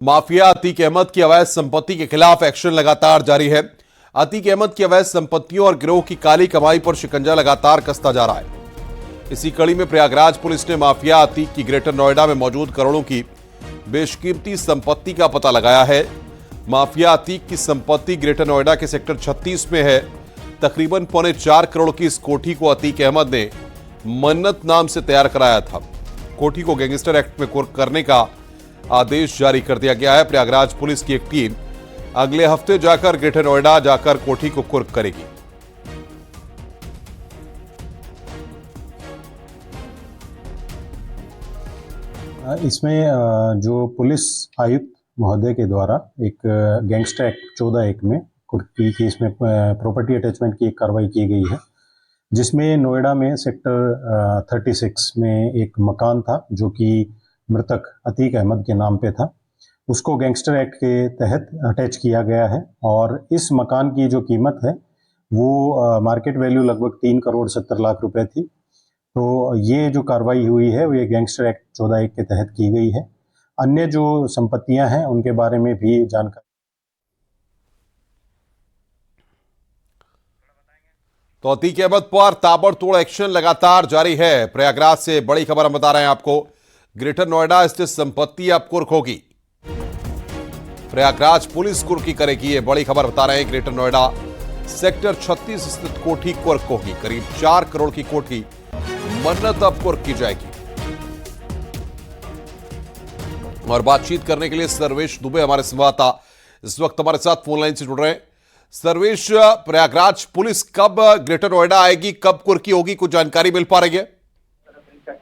Mafia Atiq Ahmad की अवैध संपत्ति के खिलाफ एक्शन लगातार जारी है। अतीक अहमद की अवैध संपत्तियों और गिरोह की काली कमाई पर शिकंजा लगातार कसता जा रहा है। इसी कड़ी में प्रयागराज पुलिस ने माफिया अतीक की ग्रेटर नोएडा में मौजूद करोड़ों की बेशकीमती संपत्ति का पता लगाया है। माफिया अतीक की संपत्ति ग्रेटर नोएडा के सेक्टर 36 में है। तकरीबन 4.25 करोड़ की इस कोठी को अतीक अहमद ने मन्नत नाम से तैयार कराया था। कोठी को गैंगस्टर एक्ट में कुर्क करने का आदेश जारी कर दिया गया है। प्रयागराज पुलिस की एक टीम अगले हफ्ते जाकर ग्रेटर नोएडा जाकर कोठी को कुर्क करेगी। इसमें जो पुलिस आयुक्त महोदय के द्वारा एक गैंगस्टर एक्ट 14(1) में कुर्की की इसमें प्रॉपर्टी अटैचमेंट की एक कार्रवाई की गई है, जिसमें नोएडा में सेक्टर 36 में एक मकान था जो कि मृतक अतीक अहमद के नाम पे था। उसको गैंगस्टर एक्ट के तहत अटैच किया गया है और इस मकान की जो कीमत है वो मार्केट वैल्यू लगभग 3 करोड़ 70 लाख रुपए थी। तो ये जो कार्रवाई हुई है वो ये गैंगस्टर एक्ट 14(1) के तहत की गई है। अन्य जो संपत्तियां हैं उनके बारे में भी जानकारी। तो अतीक अहमद पर ताबड़तोड़ एक्शन लगातार जारी है। प्रयागराज से बड़ी खबर हम बता रहे हैं आपको। ग्रेटर नोएडा स्थित संपत्ति अब कुर्क होगी। प्रयागराज पुलिस कुर्की करेगी, ये बड़ी खबर बता रहे हैं। ग्रेटर नोएडा सेक्टर 36 स्थित कोठी कुर्क होगी। करीब 4 करोड़ की कोठी मन्नत अब कुर्क की जाएगी। और बातचीत करने के लिए सर्वेश दुबे हमारे संवाददाता इस वक्त हमारे साथ फोन लाइन से जुड़ रहे हैं। सर्वेश, प्रयागराज पुलिस कब ग्रेटर नोएडा आएगी, कब कुर्की होगी, कुछ जानकारी मिल पा रही है?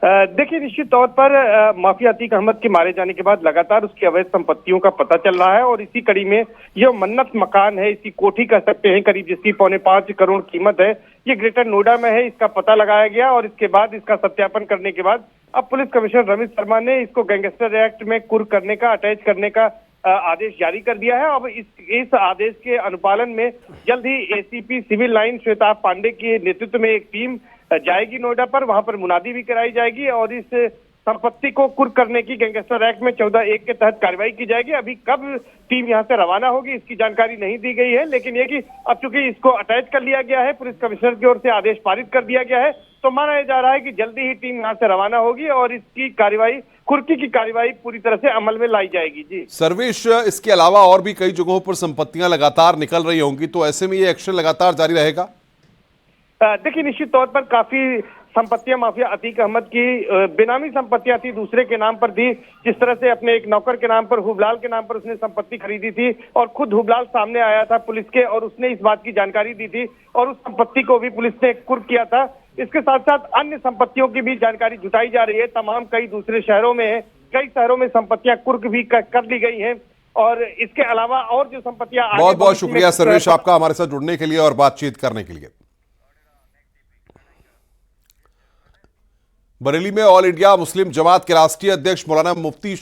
देखिए, निश्चित तौर पर माफिया अतीक अहमद के मारे जाने के बाद लगातार उसकी अवैध संपत्तियों का पता चल रहा है और इसी कड़ी में यह मन्नत मकान है, इसकी कोठी कह सकते हैं, करीब जिसकी 4.25 करोड़ कीमत है, ये ग्रेटर नोएडा में है। इसका पता लगाया गया और इसके बाद इसका सत्यापन करने के बाद अब पुलिस कमिश्नर रमेश शर्मा ने इसको गैंगस्टर एक्ट में कुर्क करने का, अटैच करने का आदेश जारी कर दिया है। अब इस आदेश के अनुपालन में जल्द ही ACP civil line Shweta Pandey के नेतृत्व में एक टीम जाएगी नोएडा पर, वहां पर मुनादी भी कराई जाएगी और इस संपत्ति को कुर्क करने की गैंगस्टर एक्ट में 14(1) के तहत कार्रवाई की जाएगी। अभी कब टीम यहां से रवाना होगी इसकी जानकारी नहीं दी गई है, लेकिन ये कि अब चूंकि इसको अटैच कर लिया गया है, पुलिस कमिश्नर की ओर से आदेश पारित कर दिया गया है, तो माना जा रहा है कि जल्दी ही टीम यहां से रवाना होगी और इसकी कार्रवाई, कुर्की की कार्रवाई पूरी तरह से अमल में लाई जाएगी। जी सर्वेश, इसके अलावा और भी कई जगहों पर संपत्तियां लगातार निकल रही होंगी, तो ऐसे में ये एक्शन लगातार जारी रहेगा? देखिए, निश्चित तौर पर काफी संपत्तियां माफिया अतीक अहमद की बेनामी संपत्तियां थी, दूसरे के नाम पर थी। जिस तरह से अपने एक नौकर के नाम पर, हुबलाल के नाम पर उसने संपत्ति खरीदी थी और खुद हुबलाल सामने आया था पुलिस के और उसने इस बात की जानकारी दी थी और उस संपत्ति को भी पुलिस ने कुर्क किया था। इसके साथ साथ अन्य संपत्तियों की भी जानकारी जुटाई जा रही है। तमाम कई दूसरे शहरों में है, कई शहरों में संपत्तियां कुर्क भी कर ली गई हैं और इसके अलावा और जो संपत्तियां, बहुत बहुत शुक्रिया सर्वेश आपका हमारे साथ जुड़ने के लिए और बातचीत करने के लिए। बरेली में ऑल इंडिया मुस्लिम जमात के राष्ट्रीय अध्यक्ष मौलाना मुफ्ती